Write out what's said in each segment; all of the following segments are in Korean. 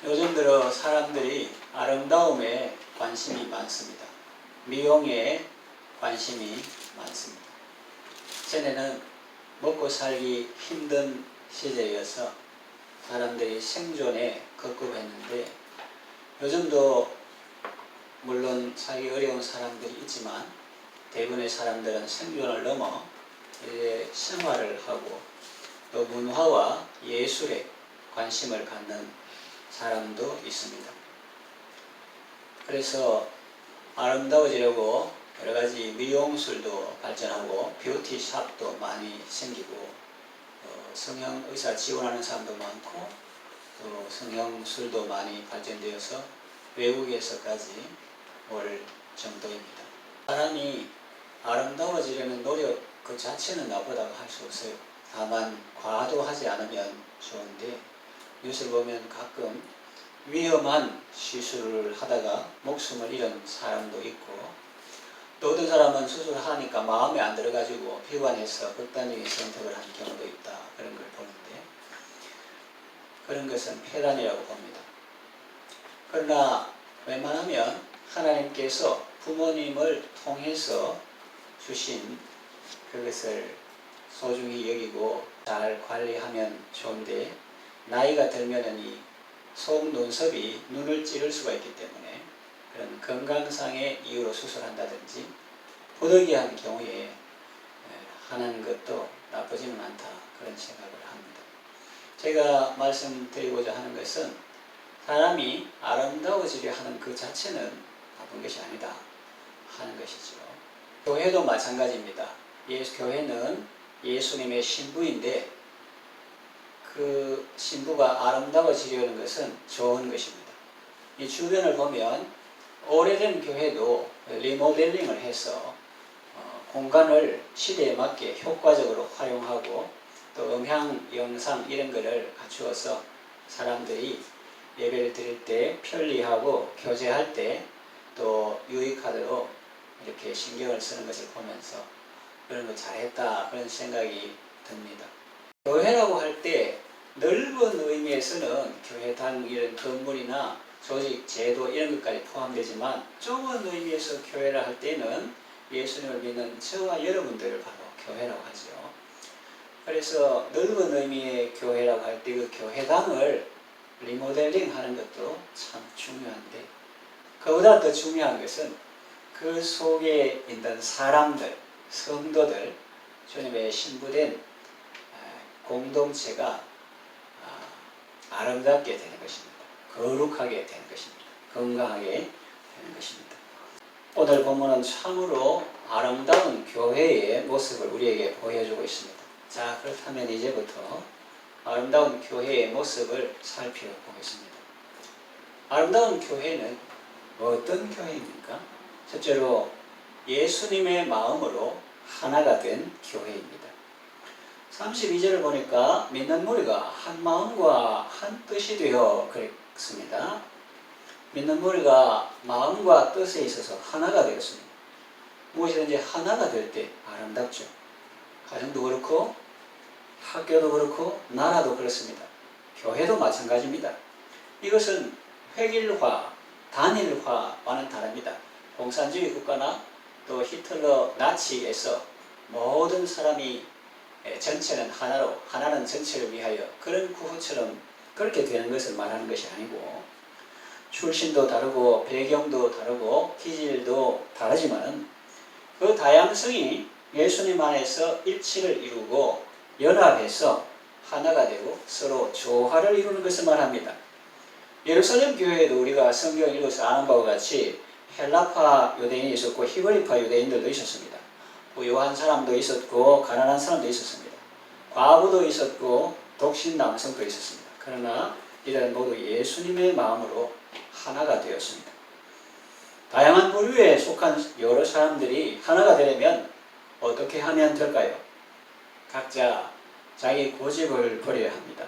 요즘 들어 사람들이 아름다움에 관심이 많습니다. 미용에 관심이 많습니다. 전에는 먹고 살기 힘든 시대여서 사람들이 생존에 급급했는데 요즘도 물론 살기 어려운 사람들이 있지만 대부분의 사람들은 생존을 넘어 이제 생활을 하고 또 문화와 예술에 관심을 갖는 사람도 있습니다. 그래서 아름다워지려고 여러 가지 미용술도 발전하고 뷰티샵도 많이 생기고 성형의사 지원하는 사람도 많고 또 성형술도 많이 발전되어서 외국에서까지 올 정도입니다. 사람이 아름다워지려는 노력 그 자체는 나쁘다고 할 수 없어요. 다만 과도하지 않으면 좋은데 뉴스를 보면 가끔 위험한 시술을 하다가 목숨을 잃은 사람도 있고 또 어떤 사람은 수술을 하니까 마음에 안 들어가지고 비관해서 극단적인 선택을 한 경우도 있다. 그런 걸 보는데 그런 것은 폐단이라고 봅니다. 그러나 웬만하면 하나님께서 부모님을 통해서 주신 그것을 소중히 여기고 잘 관리하면 좋은데 나이가 들면은 이 속눈썹이 눈을 찌를 수가 있기 때문에 그런 건강상의 이유로 수술한다든지 부득이한 경우에 하는 것도 나쁘지는 않다 그런 생각을 합니다. 제가 말씀드리고자 하는 것은 사람이 아름다워지려 하는 그 자체는 나쁜 것이 아니다 하는 것이죠. 교회도 마찬가지입니다. 교회는 예수님의 신부인데 그 신부가 아름다워지려는 것은 좋은 것입니다. 이 주변을 보면 오래된 교회도 리모델링을 해서 공간을 시대에 맞게 효과적으로 활용하고 또 음향, 영상 이런 거를 갖추어서 사람들이 예배를 드릴 때 편리하고 교제할 때 또 유익하도록 이렇게 신경을 쓰는 것을 보면서 그런 거 잘했다 그런 생각이 듭니다. 교회라고 할 때 넓은 의미에서는 교회당 이런 건물이나 조직, 제도 이런 것까지 포함되지만 좁은 의미에서 교회라 할 때는 예수님을 믿는 저와 여러분들을 바로 교회라고 하죠. 그래서 넓은 의미의 교회라고 할 때 그 교회당을 리모델링 하는 것도 참 중요한데 그보다 더 중요한 것은 그 속에 있는 사람들, 성도들, 주님의 신부된 공동체가 아름답게 되는 것입니다. 거룩하게 되는 것입니다. 건강하게 되는 것입니다. 오늘 본문은 참으로 아름다운 교회의 모습을 우리에게 보여주고 있습니다. 자, 그렇다면 이제부터 아름다운 교회의 모습을 살펴보겠습니다. 아름다운 교회는 어떤 교회입니까? 첫째로 예수님의 마음으로 하나가 된 교회입니다. 32절을 보니까 믿는 무리가 한 마음과 한 뜻이 되어 그랬습니다. 믿는 무리가 마음과 뜻에 있어서 하나가 되었습니다. 무엇이든지 하나가 될 때 아름답죠. 가정도 그렇고 학교도 그렇고 나라도 그렇습니다. 교회도 마찬가지입니다. 이것은 획일화, 단일화와는 다릅니다. 공산주의 국가나 또 히틀러 나치에서 모든 사람이 전체는 하나로, 하나는 전체를 위하여 그런 구호처럼 그렇게 되는 것을 말하는 것이 아니고 출신도 다르고 배경도 다르고 기질도 다르지만 그 다양성이 예수님 안에서 일치를 이루고 연합해서 하나가 되고 서로 조화를 이루는 것을 말합니다. 예루살렘 교회에도 우리가 성경을 읽어서 아는 바와 같이 헬라파 유대인이 있었고 히브리파 유대인들도 있었습니다. 부유한 사람도 있었고 가난한 사람도 있었습니다. 과부도 있었고 독신 남성도 있었습니다. 그러나 이들은 모두 예수님의 마음으로 하나가 되었습니다. 다양한 부류에 속한 여러 사람들이 하나가 되려면 어떻게 하면 될까요? 각자 자기 고집을 버려야 합니다.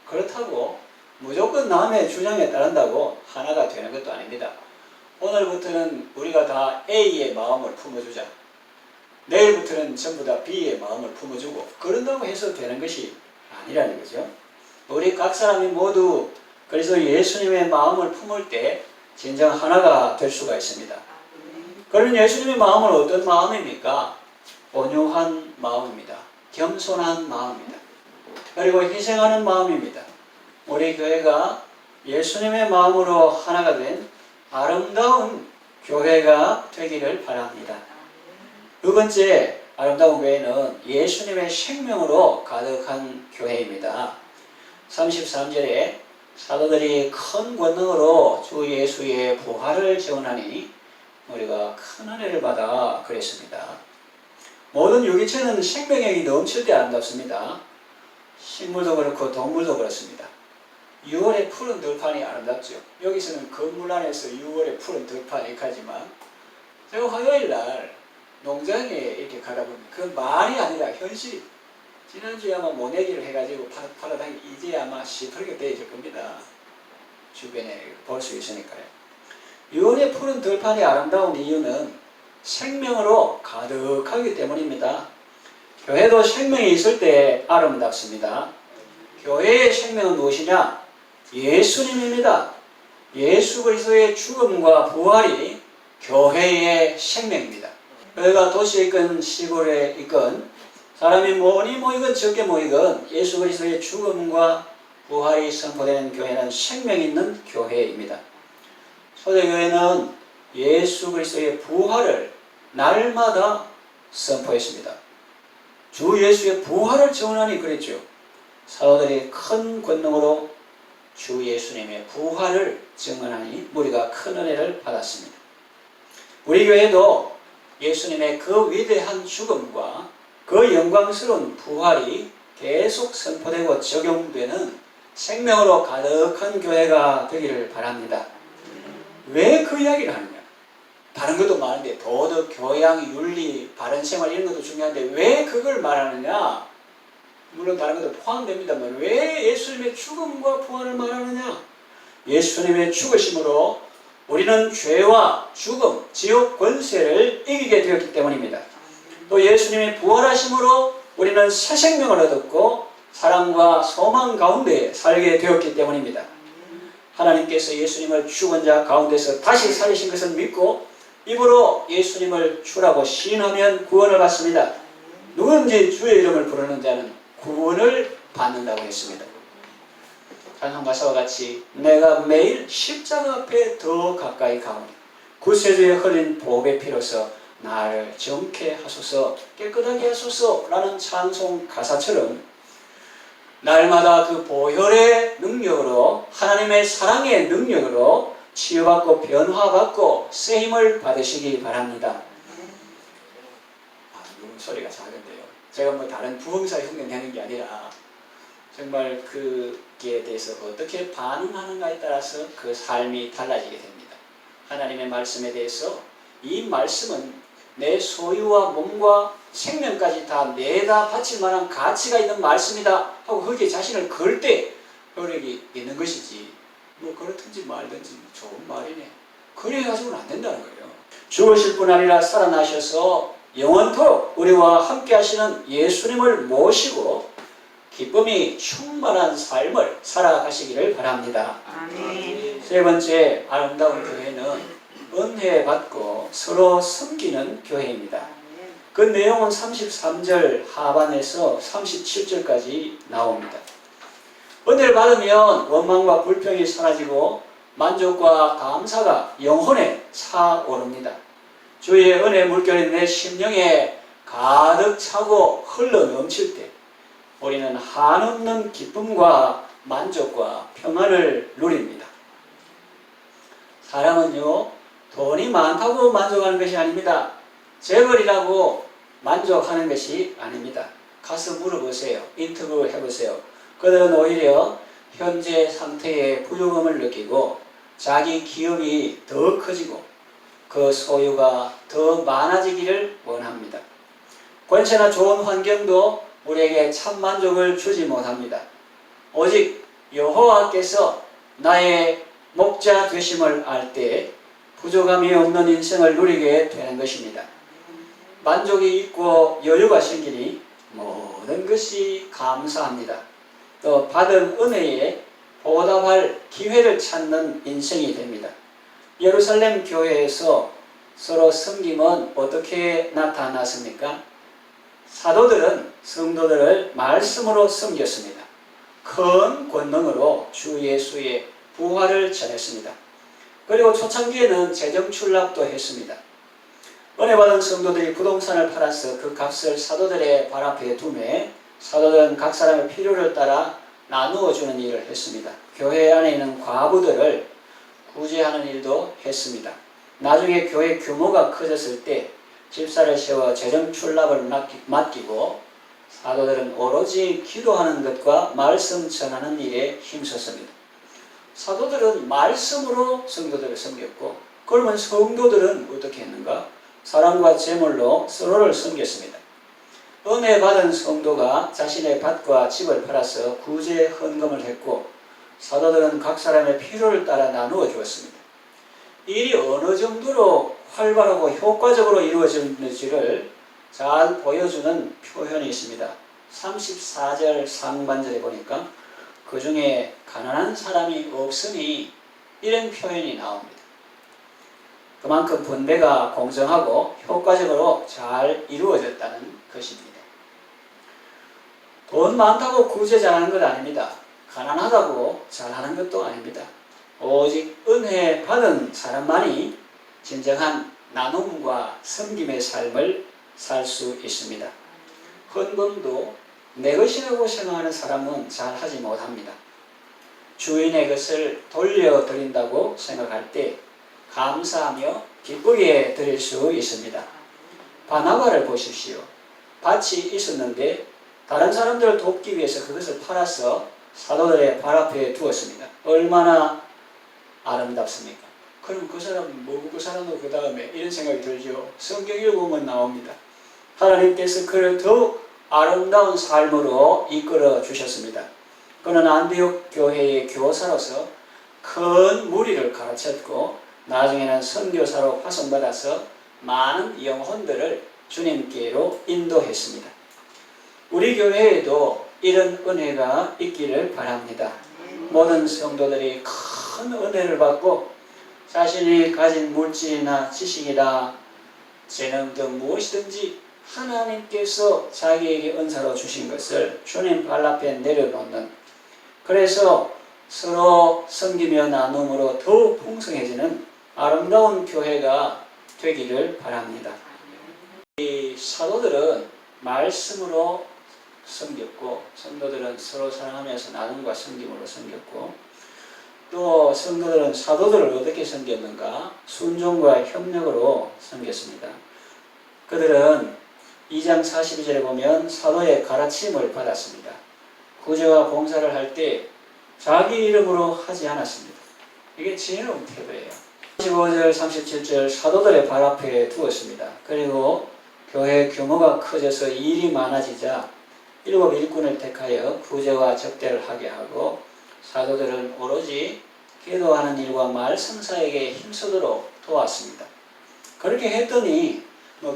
그렇다고 무조건 남의 주장에 따른다고 하나가 되는 것도 아닙니다. 오늘부터는 우리가 다 A의 마음을 품어주자. 내일부터는 전부 다 B의 마음을 품어주고 그런다고 해서 되는 것이 아니라는 거죠. 우리 각 사람이 모두 그래서 예수님의 마음을 품을 때 진정 하나가 될 수가 있습니다. 그런 예수님의 마음은 어떤 마음입니까? 온유한 마음입니다. 겸손한 마음입니다. 그리고 희생하는 마음입니다. 우리 교회가 예수님의 마음으로 하나가 된 아름다운 교회가 되기를 바랍니다. 두 번째 아름다운 교회는 예수님의 생명으로 가득한 교회입니다. 33절에 사도들이 큰 권능으로 주 예수의 부활을 증언하니 우리가 큰 은혜를 받아 그랬습니다. 모든 유기체는 생명력이 넘칠 때 아름답습니다. 식물도 그렇고 동물도 그렇습니다. 6월의 푸른 들판이 아름답죠. 여기서는 건물 안에서 6월의 푸른 들판 얘기하지만 제가 화요일날 농장에 이렇게 가다 보면 그 말이 아니라 현실이 지난주에 아마 모내기를 해가지고 팔아다니 이제 아마 시퍼렇게 되어질 겁니다. 주변에 볼 수 있으니까요. 6월의 푸른 들판이 아름다운 이유는 생명으로 가득하기 때문입니다. 교회도 생명이 있을 때 아름답습니다. 교회의 생명은 무엇이냐? 예수님입니다. 예수 그리스도의 죽음과 부활이 교회의 생명입니다. 교회가 도시에 있건 시골에 있건 사람이 많이 모이건 적게 모이건 예수 그리스도의 죽음과 부활이 선포되는 교회는 생명 있는 교회입니다. 초대교회는 예수 그리스도의 부활을 날마다 선포했습니다. 주 예수의 부활을 증언하니 그랬죠. 사도들이 큰 권능으로 주 예수님의 부활을 증언하니 우리가 큰 은혜를 받았습니다. 우리 교회도 예수님의 그 위대한 죽음과 그 영광스러운 부활이 계속 선포되고 적용되는 생명으로 가득한 교회가 되기를 바랍니다. 왜 그 이야기를 하느냐? 다른 것도 많은데 도덕, 교양, 윤리, 바른 생활 이런 것도 중요한데 왜 그걸 말하느냐? 물론 다른 것도 포함됩니다만 왜 예수님의 죽음과 부활을 말하느냐? 예수님의 죽으심으로 우리는 죄와 죽음, 지옥 권세를 이기게 되었기 때문입니다. 또 예수님의 부활하심으로 우리는 새 생명을 얻었고 사랑과 소망 가운데 살게 되었기 때문입니다. 하나님께서 예수님을 죽은 자 가운데서 다시 살리신 것을 믿고 입으로 예수님을 주라고 시인하면 구원을 받습니다. 누구든지 주의 이름을 부르는 자는 구원을 받는다고 했습니다. 찬송 가사와 같이 내가 매일 십자가 앞에 더 가까이 가오니 구세주에 흘린 보배 피로서 나를 정케 하소서 깨끗하게 하소서 라는 찬송 가사처럼 날마다 그 보혈의 능력으로 하나님의 사랑의 능력으로 치유받고 변화받고 쓰임을 받으시기 바랍니다. 너무 소리가 작은데요. 제가 뭐 다른 부흥사 흉내내는 게 아니라 정말 그에 대해서 어떻게 반응하는가에 따라서 그 삶이 달라지게 됩니다. 하나님의 말씀에 대해서 이 말씀은 내 소유와 몸과 생명까지 다 내다 바칠 만한 가치가 있는 말씀이다 하고 거기에 자신을 걸 때 효력이 있는 것이지 뭐 그렇든지 말든지 좋은 말이네 그래 가지고는 안 된다는 거예요. 죽으실 뿐 아니라 살아나셔서 영원토록 우리와 함께 하시는 예수님을 모시고 기쁨이 충만한 삶을 살아가시기를 바랍니다. 아멘. 세 번째 아름다운 교회는 은혜 받고 서로 섬기는 교회입니다. 그 내용은 33절 하반에서 37절까지 나옵니다. 은혜를 받으면 원망과 불평이 사라지고 만족과 감사가 영혼에 차오릅니다. 주의 은혜 물결이 내 심령에 가득 차고 흘러 넘칠 때 우리는 한없는 기쁨과 만족과 평안을 누립니다. 사람은요 돈이 많다고 만족하는 것이 아닙니다. 재벌이라고 만족하는 것이 아닙니다. 가서 물어보세요. 인터뷰 해보세요. 그들은 오히려 현재 상태의 부유함을 느끼고 자기 기업이 더 커지고 그 소유가 더 많아지기를 원합니다. 권세나 좋은 환경도 우리에게 참 만족을 주지 못합니다. 오직 여호와께서 나의 목자 되심을 알 때 부족함이 없는 인생을 누리게 되는 것입니다. 만족이 있고 여유가 생기니 모든 것이 감사합니다. 또 받은 은혜에 보답할 기회를 찾는 인생이 됩니다. 예루살렘 교회에서 서로 섬김은 어떻게 나타났습니까? 사도들은 성도들을 말씀으로 섬겼습니다. 큰 권능으로 주 예수의 부활을 전했습니다. 그리고 초창기에는 재정 출납도 했습니다. 은혜 받은 성도들이 부동산을 팔아서 그 값을 사도들의 발 앞에 두매 사도들은 각 사람의 필요를 따라 나누어 주는 일을 했습니다. 교회 안에 있는 과부들을 구제하는 일도 했습니다. 나중에 교회 규모가 커졌을 때 집사를 세워 재정 출납을 맡기고 사도들은 오로지 기도하는 것과 말씀 전하는 일에 힘썼습니다. 사도들은 말씀으로 성도들을 섬겼고, 그러면 성도들은 어떻게 했는가? 사랑과 제물로 서로를 섬겼습니다. 은혜 받은 성도가 자신의 밭과 집을 팔아서 구제 헌금을 했고, 사도들은 각 사람의 필요를 따라 나누어 주었습니다. 일이 어느 정도로 활발하고 효과적으로 이루어졌는지를 잘 보여주는 표현이 있습니다. 34절 상반절에 보니까 그 중에 가난한 사람이 없으니 이런 표현이 나옵니다. 그만큼 분배가 공정하고 효과적으로 잘 이루어졌다는 것입니다. 돈 많다고 구제 잘하는 것 아닙니다. 가난하다고 잘하는 것도 아닙니다. 오직 은혜 받은 사람만이 진정한 나눔과 섬김의 삶을 살 수 있습니다. 헌금도 내 것이라고 생각하는 사람은 잘 하지 못합니다. 주인의 것을 돌려드린다고 생각할 때 감사하며 기쁘게 드릴 수 있습니다. 바나바를 보십시오. 밭이 있었는데 다른 사람들을 돕기 위해서 그것을 팔아서 사도들의 발 앞에 두었습니다. 얼마나 아름답습니까? 그럼 그 사람은 뭐고 그 사람도 그 다음에 이런 생각이 들죠. 성경 읽으면 나옵니다. 하나님께서 그를 더욱 아름다운 삶으로 이끌어 주셨습니다. 그는 안디옥 교회의 교사로서 큰 무리를 가르쳤고 나중에는 선교사로 파송받아서 많은 영혼들을 주님께로 인도했습니다. 우리 교회에도 이런 은혜가 있기를 바랍니다. 모든 성도들이 큰 은혜를 받고 자신이 가진 물질이나 지식이나 재능 등 무엇이든지 하나님께서 자기에게 은사로 주신 것을 주님 발 앞에 내려놓는, 그래서 서로 섬기며 나눔으로 더욱 풍성해지는 아름다운 교회가 되기를 바랍니다. 이 사도들은 말씀으로 섬겼고 성도들은 서로 사랑하면서 나눔과 섬김으로 섬겼고, 또 성도들은 사도들을 어떻게 섬겼는가? 순종과 협력으로 섬겼습니다. 그들은 2장 42절에 보면 사도의 가르침을 받았습니다. 구제와 봉사를 할 때 자기 이름으로 하지 않았습니다. 이게 지혜로운 태도예요. 35절 37절 사도들의 발 앞에 두었습니다. 그리고 교회 규모가 커져서 일이 많아지자 7 일꾼을 택하여 구제와 접대를 하게 하고 사도들은 오로지 기도하는 일과 말씀사에게 힘쓰도록 도왔습니다. 그렇게 했더니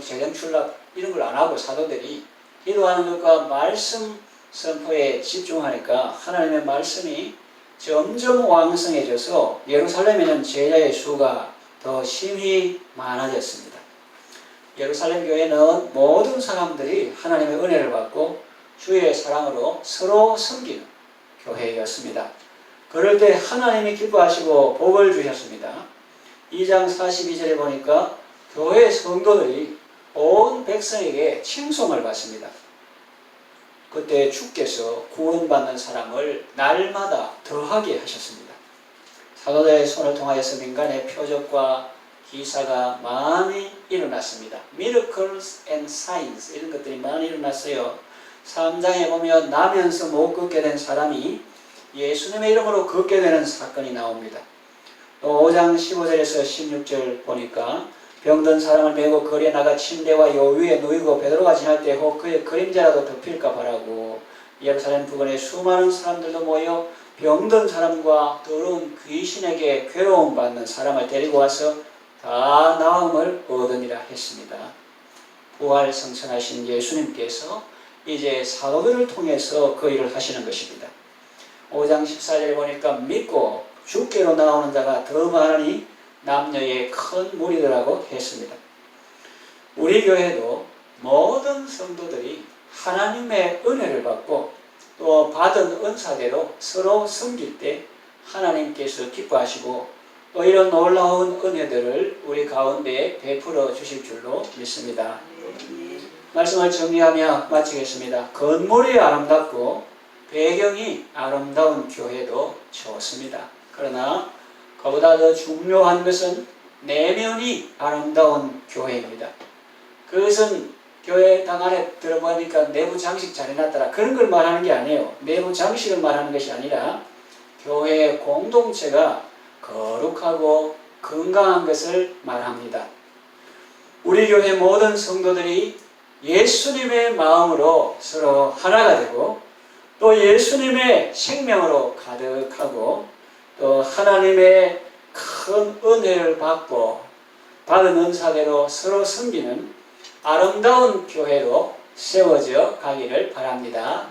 재정 출납 이런 걸 안 하고 사도들이 기도하는 것과 말씀 선포에 집중하니까 하나님의 말씀이 점점 왕성해져서 예루살렘에는 제자의 수가 더 심히 많아졌습니다. 예루살렘 교회는 모든 사람들이 하나님의 은혜를 받고 주의 사랑으로 서로 섬기는 교회였습니다. 그럴 때 하나님이 기뻐하시고 복을 주셨습니다. 2장 42절에 보니까 교회 성도들이 온 백성에게 칭송을 받습니다. 그때 주께서 구원받는 사람을 날마다 더하게 하셨습니다. 사도들의 손을 통하여서 민간의 표적과 기사가 많이 일어났습니다. Miracles and signs 이런 것들이 많이 일어났어요. 3장에 보면 나면서 못 걷게 된 사람이 예수님의 이름으로 걷게 되는 사건이 나옵니다. 또 5장 15절에서 16절 보니까 병든 사람을 메고 거리에 나가 침대와 요 위에 누이고 베드로가 지날 때 혹 그의 그림자라도 덮일까 바라고 예루살렘 부근에 수많은 사람들도 모여 병든 사람과 더러운 귀신에게 괴로움 받는 사람을 데리고 와서 다 나음을 얻으니라 했습니다. 부활 승천하신 예수님께서 이제 사도들을 통해서 그 일을 하시는 것입니다. 5장 14절에 보니까 믿고 주께로 나오는 자가 더 많으니 남녀의 큰 무리더라고 했습니다. 우리 교회도 모든 성도들이 하나님의 은혜를 받고 또 받은 은사대로 서로 섬길 때 하나님께서 기뻐하시고 또 이런 놀라운 은혜들을 우리 가운데에 베풀어 주실 줄로 믿습니다. 말씀을 정리하며 마치겠습니다. 건물이 아름답고 배경이 아름다운 교회도 좋습니다. 그러나 그보다 더 중요한 것은 내면이 아름다운 교회입니다. 그것은 교회당 안에 들어보니까 내부 장식 잘 해놨더라 그런 걸 말하는 게 아니에요. 내부 장식을 말하는 것이 아니라 교회 공동체가 거룩하고 건강한 것을 말합니다. 우리 교회 모든 성도들이 예수님의 마음으로 서로 하나가 되고 또 예수님의 생명으로 가득하고 또 하나님의 큰 은혜를 받고 받은 은사대로 서로 섬기는 아름다운 교회로 세워져 가기를 바랍니다.